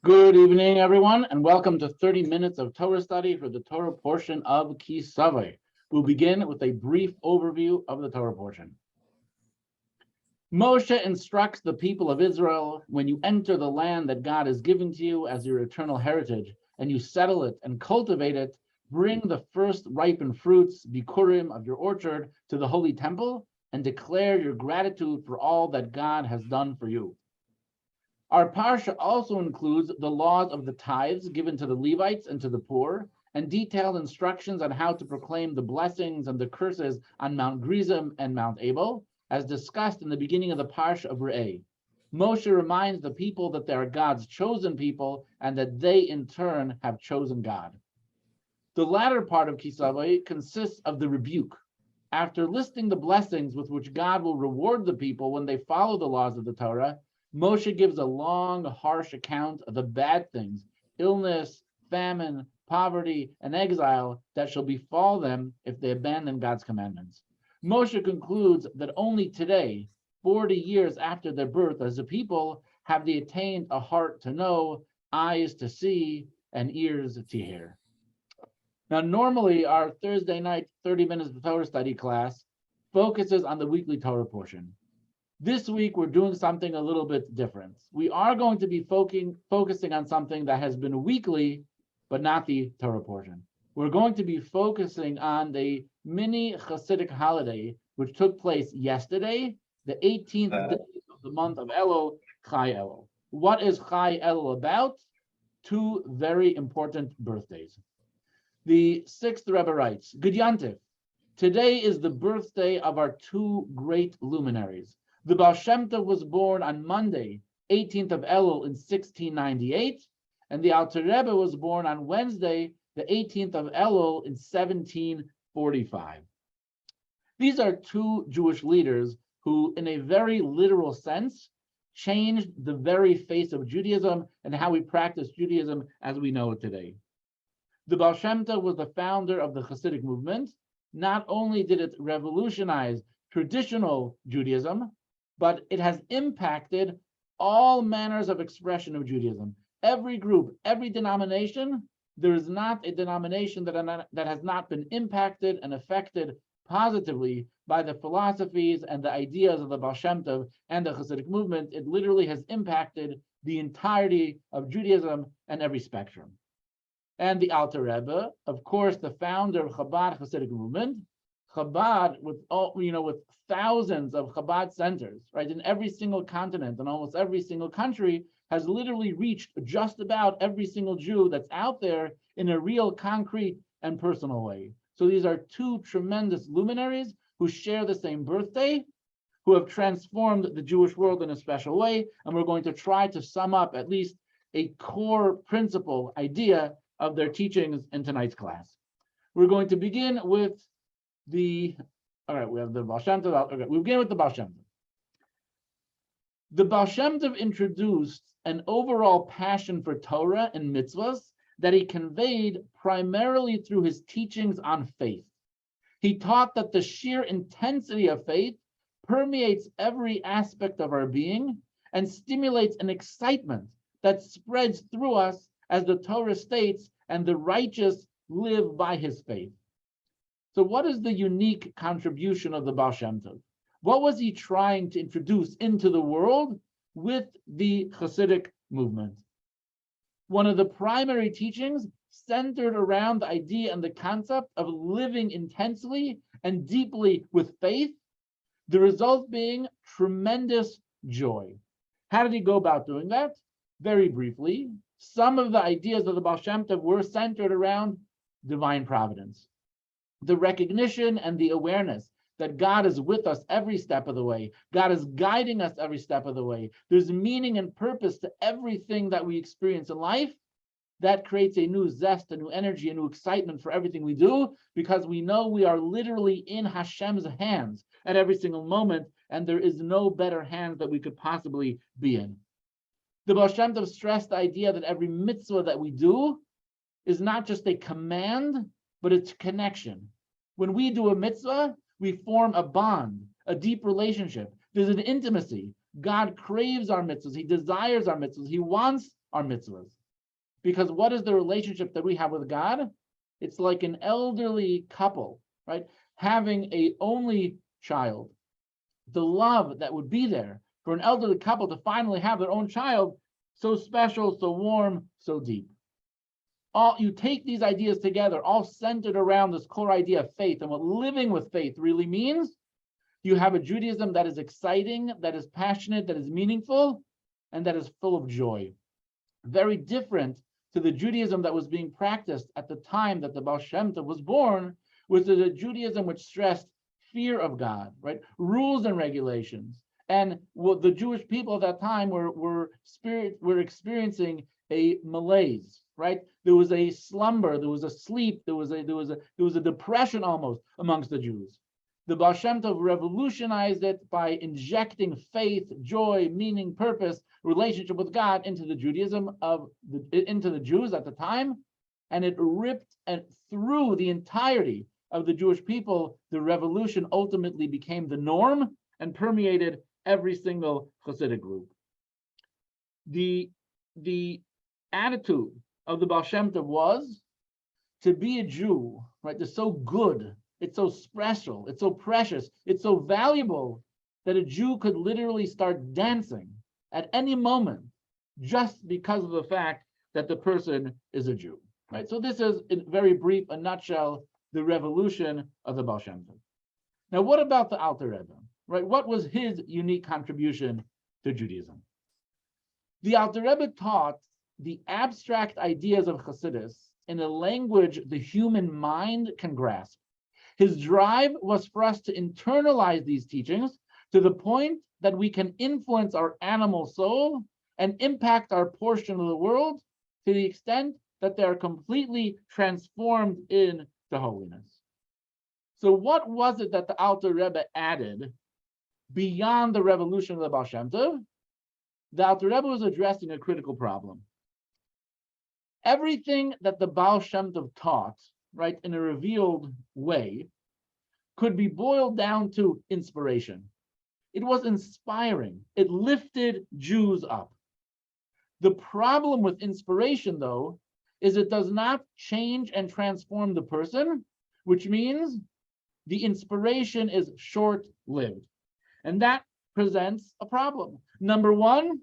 Good evening, everyone, and welcome to 30 minutes of Torah study for the Torah portion of Kisavai. We'll begin with a brief overview of the Torah portion. Moshe instructs the people of Israel, when you enter the land that God has given to you as your eternal heritage, and you settle it and cultivate it, bring the first ripened fruits, bikurim, of your orchard to the holy temple, and declare your gratitude for all that God has done for you. Our parsha also includes the laws of the tithes given to the Levites and to the poor, and detailed instructions on how to proclaim the blessings and the curses on Mount Gerizim and Mount Abel, as discussed in the beginning of the parsha of Re'eh. Moshe reminds the people that they are God's chosen people and that they in turn have chosen God. The latter part of Kisavai consists of the rebuke. After listing the blessings with which God will reward the people when they follow the laws of the Torah, Moshe gives a long, harsh account of the bad things, illness, famine, poverty, and exile that shall befall them if they abandon God's commandments. Moshe concludes that only today, 40 years after their birth as a people, have they attained a heart to know, eyes to see, and ears to hear. Now, normally our Thursday night 30 minutes of Torah study class focuses on the weekly Torah portion. This week, we're doing something a little bit different. We are going to be focusing on something that has been weekly, but not the Torah portion. We're going to be focusing on the mini Chassidic holiday, which took place yesterday, the 18th day of the month of Elul, Chai Elul. What is Chai Elul about? Two very important birthdays. The sixth Rebbe writes, Good Yantiv, today is the birthday of our two great luminaries. The Baal Shem Tov was born on Monday, 18th of Elul in 1698, and the Alter Rebbe was born on Wednesday, the 18th of Elul in 1745. These are two Jewish leaders who, in a very literal sense, changed the very face of Judaism and how we practice Judaism as we know it today. The Baal Shem Tov was the founder of the Chassidic movement. Not only did it revolutionize traditional Judaism, but it has impacted all manners of expression of Judaism. Every group, every denomination, there is not a denomination that has not been impacted and affected positively by the philosophies and the ideas of the Baal Shem Tov and the Chassidic movement. It literally has impacted the entirety of Judaism and every spectrum. And the Alter Rebbe, of course, the founder of Chabad Chassidic movement, Chabad, with thousands of Chabad centers, right, in every single continent and almost every single country, has literally reached just about every single Jew that's out there in a real, concrete, and personal way. So these are two tremendous luminaries who share the same birthday, who have transformed the Jewish world in a special way, and we're going to try to sum up at least a core principle idea of their teachings in tonight's class. We're going to begin with we have the Baal Shem Tov. Okay, we begin with the Baal Shem Tov. The Baal Shem Tov introduced an overall passion for Torah and mitzvahs that he conveyed primarily through his teachings on faith. He taught that the sheer intensity of faith permeates every aspect of our being and stimulates an excitement that spreads through us, as the Torah states, and the righteous live by his faith. So what is the unique contribution of the Baal Shem Tov? What was he trying to introduce into the world with the Chassidic movement? One of the primary teachings centered around the idea and the concept of living intensely and deeply with faith, the result being tremendous joy. How did he go about doing that? Very briefly, some of the ideas of the Baal Shem Tov were centered around divine providence. The recognition and the awareness that God is with us every step of the way. God is guiding us every step of the way. There's meaning and purpose to everything that we experience in life. That creates a new zest, a new energy, a new excitement for everything we do, because we know we are literally in Hashem's hands at every single moment, and there is no better hand that we could possibly be in. The Baal Shem Tov stressed the idea that every mitzvah that we do is not just a command, but it's connection. When we do a mitzvah, we form a bond, a deep relationship. There's an intimacy. God craves our mitzvahs. He desires our mitzvahs. He wants our mitzvahs. Because what is the relationship that we have with God? It's like an elderly couple, right? Having a only child. The love that would be there for an elderly couple to finally have their own child, so special, so warm, so deep. You take these ideas together, all centered around this core idea of faith and what living with faith really means. You have a Judaism that is exciting, that is passionate, that is meaningful, and that is full of joy. Very different to the Judaism that was being practiced at the time that the Baal Shem Tov was born, was a Judaism which stressed fear of God, right? Rules and regulations. And what the Jewish people at that time were experiencing a malaise, right? There was a slumber, there was a sleep, there was a depression almost amongst the Jews. The Baal Shem Tov revolutionized it by injecting faith, joy, meaning, purpose, relationship with God into the Judaism into the Jews at the time, and it ripped and through the entirety of the Jewish people. The revolution ultimately became the norm and permeated every single Chassidic group. The attitude of the Baal Shem Tov was to be a Jew, right? They're so good. It's so special, it's so precious, it's so valuable that a Jew could literally start dancing at any moment just because of the fact that the person is a Jew, right? So this is, in very brief, a nutshell, the revolution of the Baal Shem Tov. Now, what about the Alter Rebbe, right? What was his unique contribution to Judaism? The Alter Rebbe taught the abstract ideas of Chassidus in a language the human mind can grasp. His drive was for us to internalize these teachings to the point that we can influence our animal soul and impact our portion of the world to the extent that they are completely transformed into holiness. So what was it that the Alter Rebbe added beyond the revolution of the Baal Shem Tov? The Alter Rebbe was addressing a critical problem. Everything that the Baal Shem Tov taught, right, in a revealed way, could be boiled down to inspiration. It was inspiring. It lifted Jews up. The problem with inspiration, though, is it does not change and transform the person, which means the inspiration is short-lived. And that presents a problem. Number one,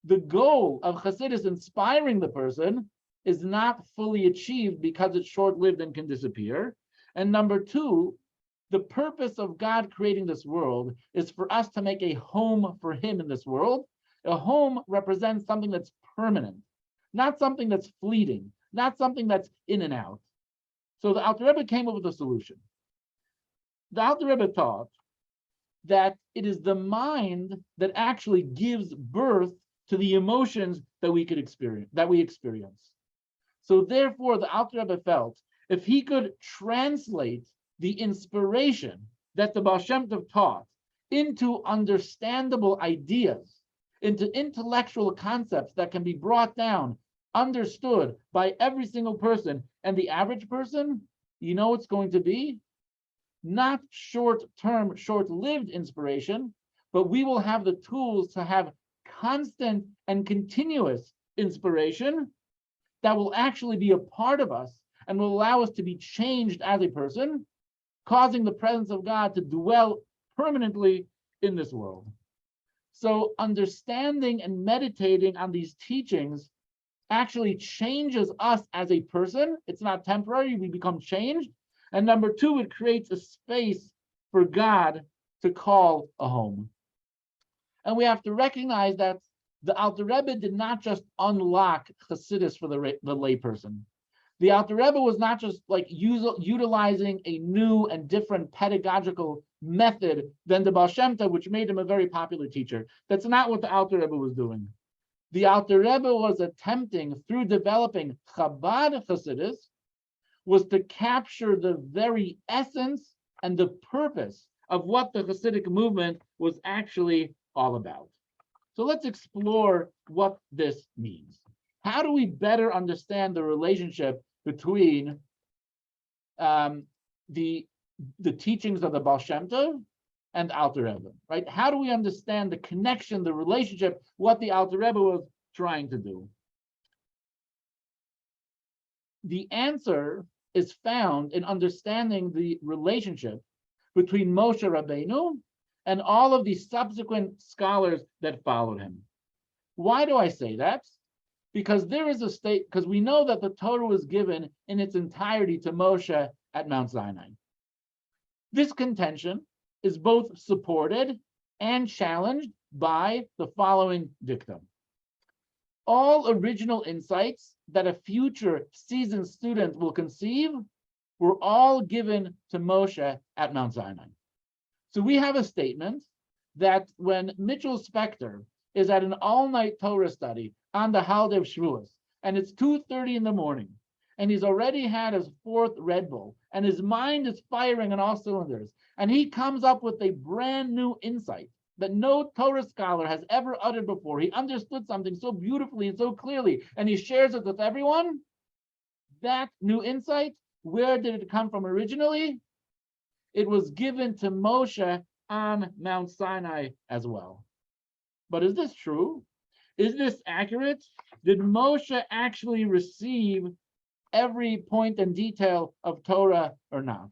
the goal of Chassidus inspiring the person is not fully achieved because it's short-lived and can disappear. And number two, the purpose of God creating this world is for us to make a home for him in this world. A home represents something that's permanent, not something that's fleeting, not something that's in and out. So the Alter Rebbe came up with a solution. The Alter Rebbe taught that it is the mind that actually gives birth to the emotions that we experience. So therefore, the Alter Rebbe felt if he could translate the inspiration that the Baal Shem Tov taught into understandable ideas, into intellectual concepts that can be brought down, understood by every single person, and the average person, you know what's going to be? Not short-term, short-lived inspiration, but we will have the tools to have constant and continuous inspiration that will actually be a part of us and will allow us to be changed as a person, causing the presence of God to dwell permanently in this world. So understanding and meditating on these teachings actually changes us as a person. It's not temporary, we become changed. And number two, it creates a space for God to call a home. And we have to recognize that the Alter Rebbe did not just unlock Chassidus for the layperson. The Alter Rebbe was not just like utilizing a new and different pedagogical method than the Baal Shem Tov, which made him a very popular teacher. That's not what the Alter Rebbe was doing. The Alter Rebbe was attempting, through developing Chabad Chassidus, was to capture the very essence and the purpose of what the Chassidic movement was actually all about. So let's explore what this means. How do we better understand the relationship between the teachings of the Baal Shem Tov and Alter Rebbe, right? How do we understand the connection, the relationship, what the Alter Rebbe was trying to do? The answer is found in understanding the relationship between Moshe Rabbeinu and all of the subsequent scholars that followed him. Why do I say that? Because because we know that the Torah was given in its entirety to Moshe at Mount Sinai. This contention is both supported and challenged by the following dictum. All original insights that a future seasoned student will conceive were all given to Moshe at Mount Sinai. So we have a statement that when Mitchell Spector is at an all-night Torah study on the Haldev Shavuos, and it's 2:30 in the morning, and he's already had his fourth Red Bull, and his mind is firing on all cylinders, and he comes up with a brand new insight that no Torah scholar has ever uttered before. He understood something so beautifully and so clearly, and he shares it with everyone. That new insight, where did it come from originally? It was given to Moshe on Mount Sinai as well. But is this true? Is this accurate? Did Moshe actually receive every point and detail of Torah or not?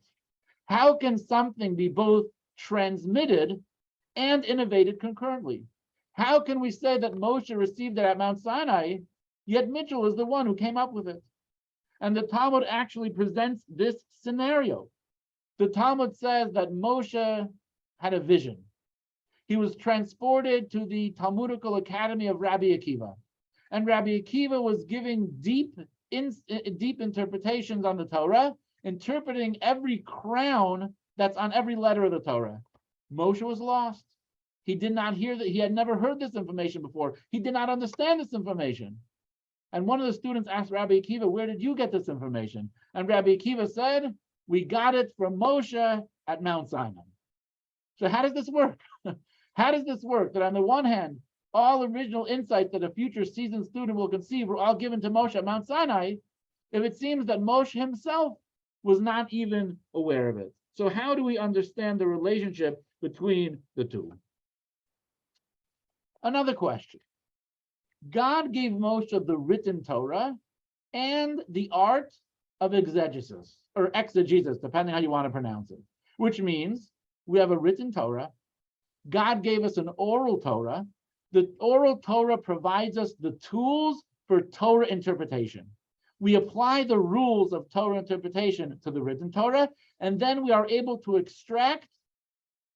How can something be both transmitted and innovated concurrently? How can we say that Moshe received it at Mount Sinai, yet Mitchell is the one who came up with it? And the Talmud actually presents this scenario. The Talmud says that Moshe had a vision. He was transported to the Talmudical Academy of Rabbi Akiva. And Rabbi Akiva was giving deep interpretations on the Torah, interpreting every crown that's on every letter of the Torah. Moshe was lost. He did not hear that. He had never heard this information before. He did not understand this information. And one of the students asked Rabbi Akiva, where did you get this information? And Rabbi Akiva said, we got it from Moshe at Mount Sinai. So how does this work? How does this work? That on the one hand, all original insights that a future seasoned student will conceive were all given to Moshe at Mount Sinai, if it seems that Moshe himself was not even aware of it. So how do we understand the relationship between the two? Another question. God gave Moshe the written Torah and the art of exegesis, or exegesis, depending how you want to pronounce it, which means we have a written Torah. God gave us an oral Torah. The oral Torah provides us the tools for Torah interpretation. We apply the rules of Torah interpretation to the written Torah, and then we are able to extract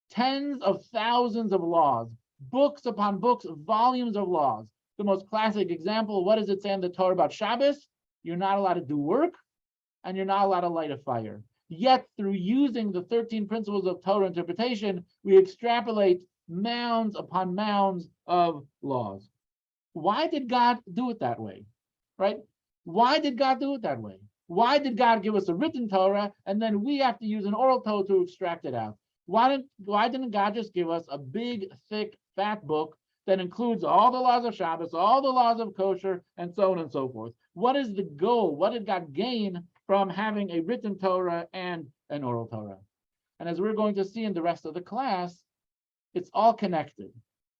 tens of thousands of laws, books upon books, volumes of laws. The most classic example, what does it say in the Torah about Shabbos? You're not allowed to do work, and you're not allowed to light a fire. Yet, through using the 13 principles of Torah interpretation, we extrapolate mounds upon mounds of laws. Why did God do it that way? Right? Why did God do it that way? Why did God give us a written Torah, and then we have to use an oral Torah to extract it out? Why didn't God just give us a big, thick, fat book that includes all the laws of Shabbos, all the laws of kosher, and so on and so forth? What is the goal? What did God gain from having a written Torah and an oral Torah? And as we're going to see in the rest of the class, it's all connected.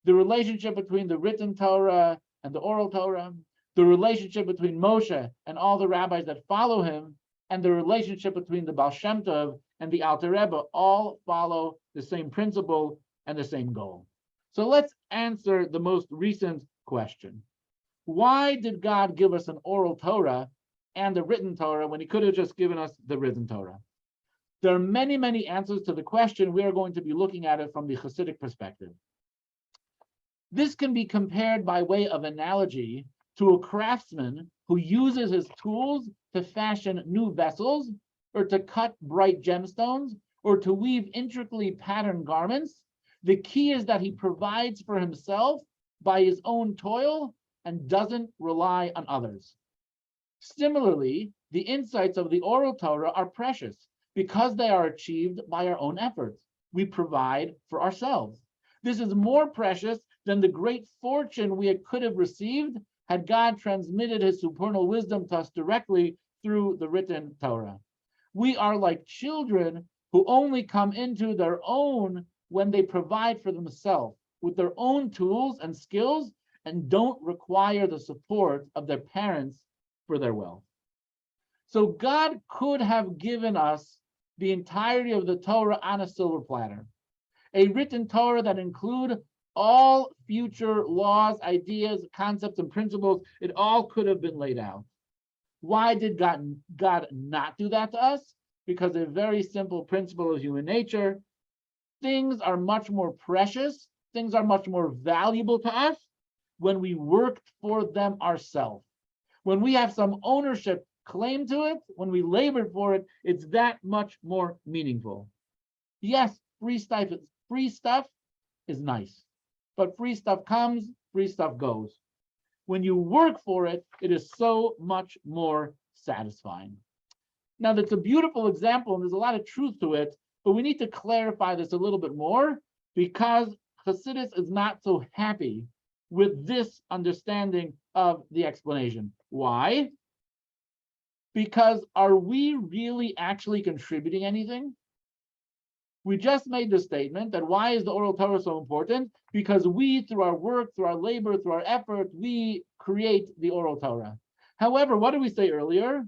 The relationship between the written Torah and the oral Torah, the relationship between Moshe and all the rabbis that follow him, and the relationship between the Baal Shem Tov and the Alter Rebbe all follow the same principle and the same goal. So let's answer the most recent question. Why did God give us an oral Torah and a written Torah when he could have just given us the written Torah? There are many, many answers to the question. We are going to be looking at it from the Chassidic perspective. This can be compared by way of analogy to a craftsman who uses his tools to fashion new vessels, or to cut bright gemstones, or to weave intricately patterned garments. The key is that he provides for himself by his own toil and doesn't rely on others. Similarly, the insights of the oral Torah are precious because they are achieved by our own efforts. We provide for ourselves. This is more precious than the great fortune we could have received had God transmitted his supernal wisdom to us directly through the written Torah. We are like children who only come into their own when they provide for themselves with their own tools and skills and don't require the support of their parents for their wealth. So God could have given us the entirety of the Torah on a silver platter, a written Torah that include all future laws, ideas, concepts, and principles. It all could have been laid out. Why did God not do that to us? Because a very simple principle of human nature: things are much more precious, things are much more valuable to us when we worked for them ourselves. When we have some ownership claim to it, when we labored for it, it's that much more meaningful. Yes, free stuff is nice, but free stuff comes, free stuff goes. When you work for it, it is so much more satisfying. Now, that's a beautiful example, and there's a lot of truth to it, but we need to clarify this a little bit more, because Chassidus is not so happy with this understanding of the explanation. Why? Because are we really actually contributing anything? We just made the statement that why is the oral Torah so important? Because we, through our work, through our labor, through our effort, we create the oral Torah. However, what did we say earlier?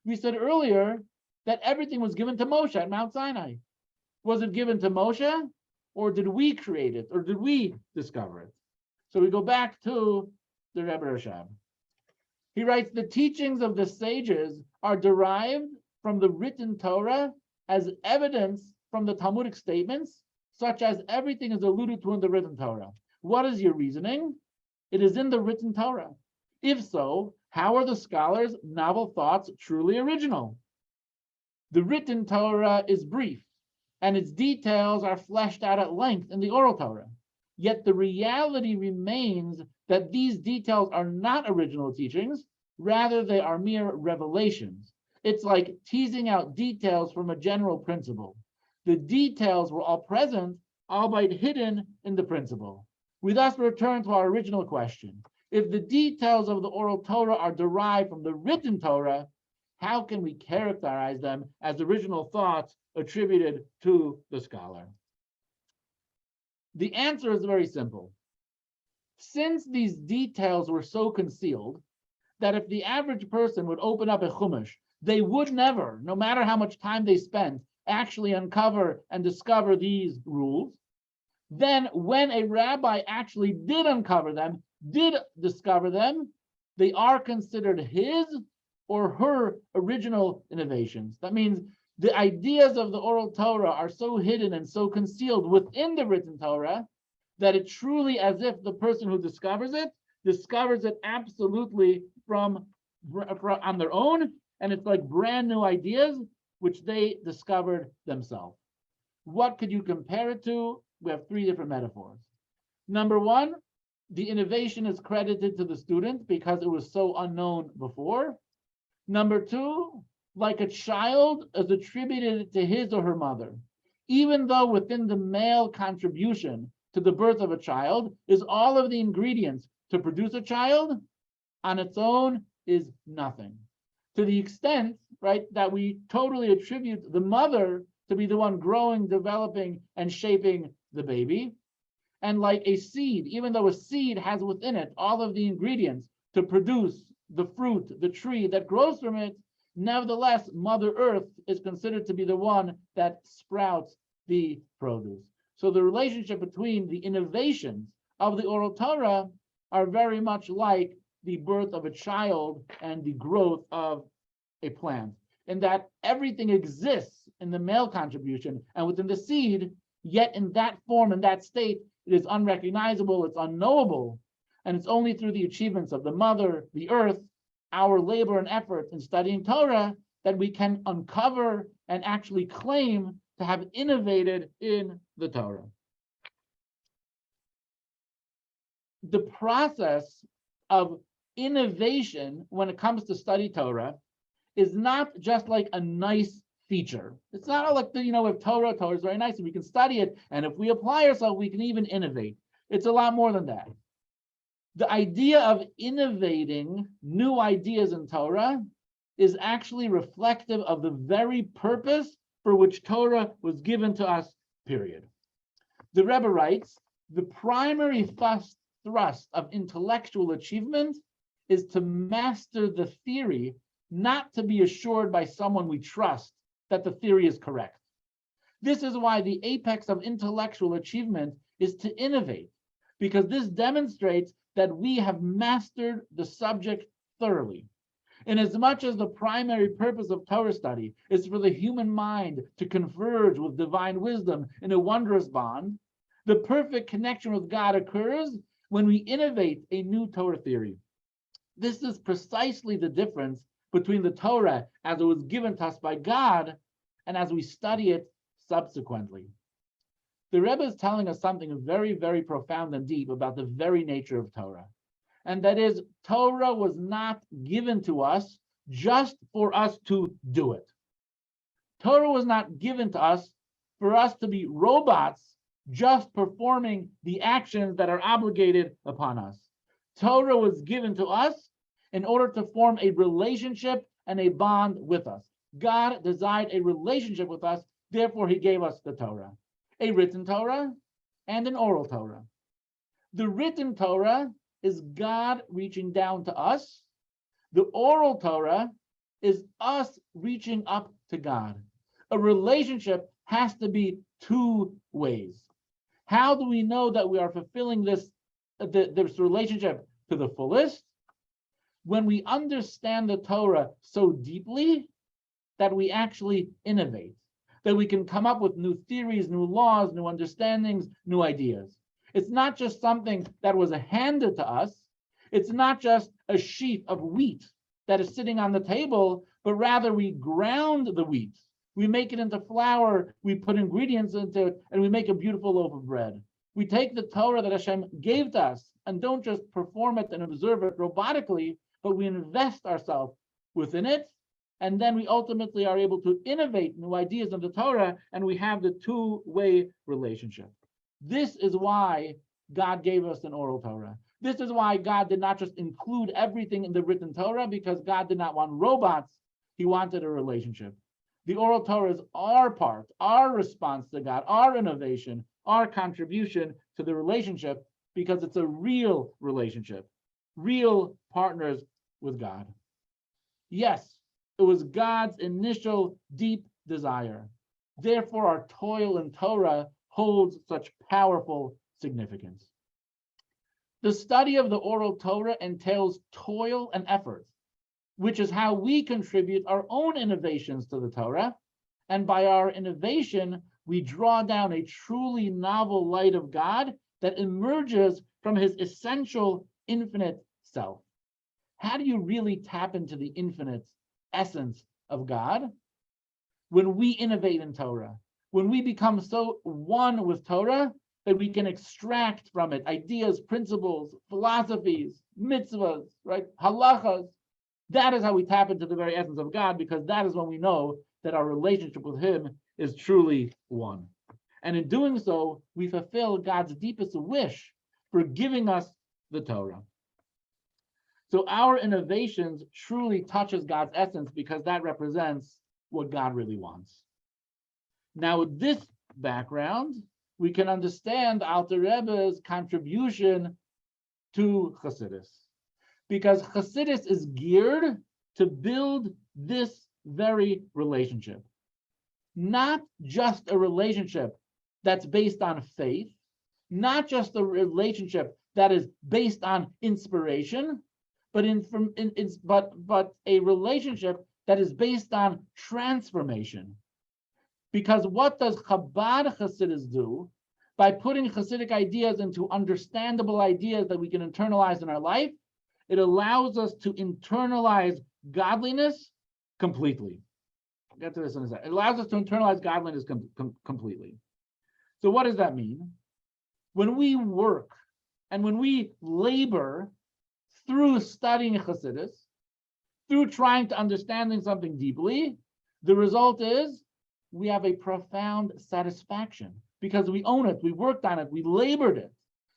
We said earlier that everything was given to Moshe at Mount Sinai. Was it given to Moshe, or did we create it, or did we discover it? So we go back to the Rebbe Rashab. He writes, the teachings of the sages are derived from the written Torah as evidence from the Talmudic statements, such as everything is alluded to in the written Torah. What is your reasoning? It is in the written Torah. If so, how are the scholars' novel thoughts truly original? The written Torah is brief, and its details are fleshed out at length in the oral Torah. Yet the reality remains that these details are not original teachings, rather they are mere revelations. It's like teasing out details from a general principle. The details were all present, albeit hidden in the principle. We thus return to our original question. If the details of the oral Torah are derived from the written Torah, how can we characterize them as original thoughts attributed to the scholar? The answer is very simple. Since these details were so concealed that if the average person would open up a chumash, they would never, no matter how much time they spent, actually uncover and discover these rules, then when a rabbi actually did uncover them, did discover them, they are considered his or her original innovations. That means the ideas of the oral Torah are so hidden and so concealed within the written Torah that it's truly as if the person who discovers it absolutely from on their own, and it's like brand new ideas which they discovered themselves. What could you compare it to? We have three different metaphors. Number one, the innovation is credited to the student because it was so unknown before. Number two, like a child is attributed to his or her mother, even though within the male contribution to the birth of a child is all of the ingredients to produce a child, on its own is nothing. To the extent, right, that we totally attribute the mother to be the one growing, developing, and shaping the baby. And like a seed, even though a seed has within it all of the ingredients to produce the fruit, the tree that grows from it, nevertheless, Mother Earth is considered to be the one that sprouts the produce. So the relationship between the innovations of the oral Torah are very much like the birth of a child and the growth of a plant, in that everything exists in the male contribution and within the seed, yet in that form, in that state, it is unrecognizable, it's unknowable, and it's only through the achievements of the mother, the earth, our labor and effort in studying Torah, that we can uncover and actually claim to have innovated in the Torah. The process of innovation when it comes to study Torah is not just like a nice feature. It's not like with Torah is very nice and we can study it, and if we apply ourselves, we can even innovate. It's a lot more than that. The idea of innovating new ideas in Torah is actually reflective of the very purpose for which Torah was given to us, period. The Rebbe writes, the primary thrust of intellectual achievement is to master the theory not to be assured by someone we trust that the theory is correct. This is why the apex of intellectual achievement is to innovate, because this demonstrates that we have mastered the subject thoroughly. Inasmuch as the primary purpose of Torah study is for the human mind to converge with divine wisdom in a wondrous bond, the perfect connection with God occurs when we innovate a new Torah theory. This is precisely the difference between the Torah as it was given to us by God and as we study it subsequently. The Rebbe is telling us something very, very profound and deep about the very nature of Torah. And that is, Torah was not given to us just for us to do it. Torah was not given to us for us to be robots just performing the actions that are obligated upon us. Torah was given to us in order to form a relationship and a bond with us. God desired a relationship with us, therefore he gave us the Torah, a written Torah and an oral Torah. The written Torah is God reaching down to us. The oral Torah is us reaching up to God. A relationship has to be two ways. How do we know that we are fulfilling this relationship to the fullest? When we understand the Torah so deeply that we actually innovate, that we can come up with new theories, new laws, new understandings, new ideas. It's not just something that was handed to us. It's not just a sheaf of wheat that is sitting on the table, but rather we ground the wheat. We make it into flour, we put ingredients into it, and we make a beautiful loaf of bread. We take the Torah that Hashem gave to us and don't just perform it and observe it robotically, but we invest ourselves within it, and then we ultimately are able to innovate new ideas of the Torah, and we have the two-way relationship. This is why God gave us an oral Torah. This is why God did not just include everything in the written Torah, because God did not want robots. He wanted a relationship. The oral Torah is our part, our response to God, our innovation, our contribution to the relationship, because it's a real relationship, real partners with God. Yes, it was God's initial deep desire. Therefore, our toil in Torah holds such powerful significance. The study of the oral Torah entails toil and effort, which is how we contribute our own innovations to the Torah. And by our innovation, we draw down a truly novel light of God that emerges from his essential infinite self. How do you really tap into the infinite essence of God? When we innovate in Torah, when we become so one with Torah that we can extract from it ideas, principles, philosophies, mitzvahs, right, halachas. That is how we tap into the very essence of God, because that is when we know that our relationship with him is truly one. And in doing so, we fulfill God's deepest wish for giving us the Torah. So our innovations truly touches God's essence, because that represents what God really wants. Now, with this background, we can understand Alter Rebbe's contribution to Chassidus, because Chassidus is geared to build this very relationship. Not just a relationship that's based on faith, not just a relationship that is based on inspiration, but a relationship that is based on transformation. Because what does Chabad Chassidus do by putting Chassidic ideas into understandable ideas that we can internalize in our life? It allows us to internalize godliness completely. I'll get to this in a second. It allows us to internalize godliness completely. So what does that mean? When we work and when we labor through studying Chassidus, through trying to understand something deeply, the result is we have a profound satisfaction because we own it, we worked on it, we labored it.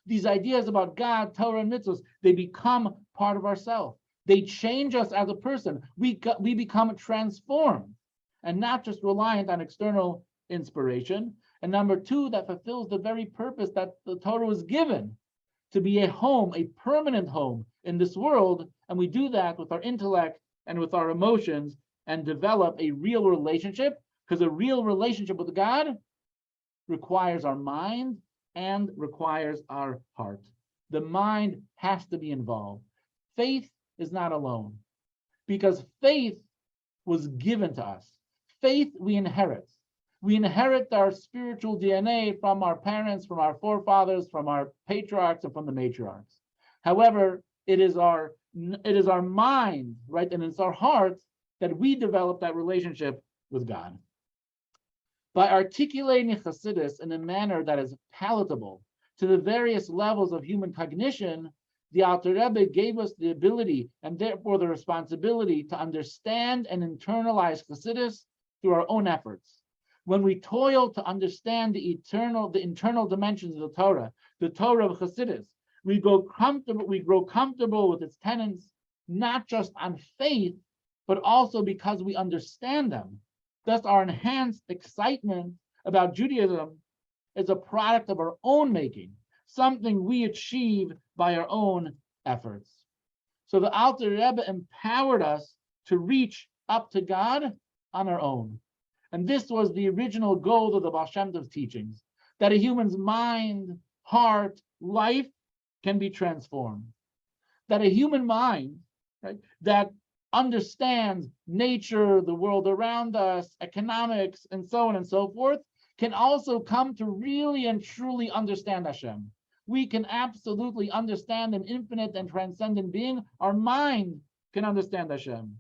These ideas about God, Torah, and mitzvahs, they become part of ourselves. They change us as a person. We become transformed and not just reliant on external inspiration. And number two, that fulfills the very purpose that the Torah was given, to be a home, a permanent home in this world. And we do that with our intellect and with our emotions and develop a real relationship, because a real relationship with God requires our mind and requires our heart. The mind has to be involved. Faith is not alone, because faith was given to us. Faith we inherit. We inherit our spiritual DNA from our parents, from our forefathers, from our patriarchs, and from the matriarchs. However, it is our mind, right, and it's our heart that we develop that relationship with God. By articulating Chassidus in a manner that is palatable to the various levels of human cognition, the Alter Rebbe gave us the ability and therefore the responsibility to understand and internalize Chassidus through our own efforts. When we toil to understand the internal dimensions of the Torah of Chassidus, we grow comfortable with its tenets, not just on faith, but also because we understand them. Thus, our enhanced excitement about Judaism is a product of our own making, something we achieve by our own efforts. So the Alter Rebbe empowered us to reach up to God on our own. And this was the original goal of the Baal Shem Tov's teachings, that a human's mind, heart, life can be transformed. That a human mind, right, that understands nature, the world around us, economics, and so on and so forth, can also come to really and truly understand Hashem. We can absolutely understand an infinite and transcendent being. Our mind can understand Hashem.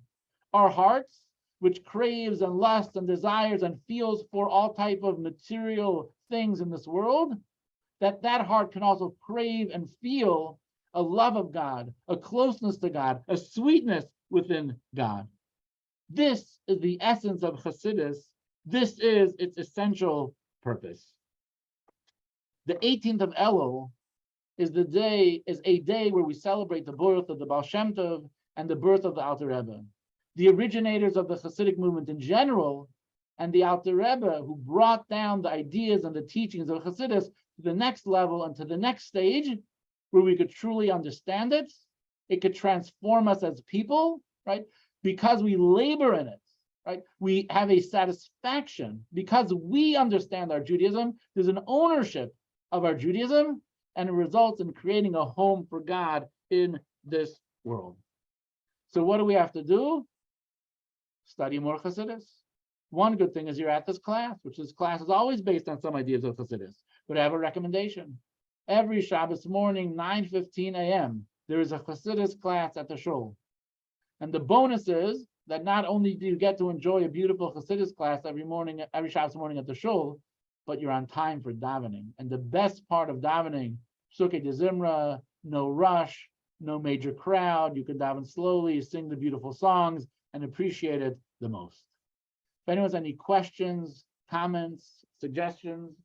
Our hearts, which craves and lusts and desires and feels for all type of material things in this world, that heart can also crave and feel a love of God, a closeness to God, a sweetness within God. This is the essence of Chassidus. This is its essential purpose. The 18th of Elul is a day where we celebrate the birth of the Baal Shem Tov and the birth of the Alter Rebbe, the originators of the Chassidic movement in general, and the Alter Rebbe who brought down the ideas and the teachings of Chassidus to the next level and to the next stage where we could truly understand it. It could transform us as people, right? Because we labor in it, right? We have a satisfaction because we understand our Judaism. There's an ownership of our Judaism, and it results in creating a home for God in this world. So what do we have to do? Study more Chassidus. One good thing is you're at this class, which this class is always based on some ideas of Chassidus. But I have a recommendation. Every Shabbos morning, 9:15 a.m., there is a Chassidus class at the shul. And the bonus is that not only do you get to enjoy a beautiful Chassidus class every Shabbos morning at the shul, but you're on time for davening. And the best part of davening, Psukei de Zimra, no rush, no major crowd. You can daven slowly, sing the beautiful songs, and appreciate it the most. If anyone has any questions, comments, suggestions,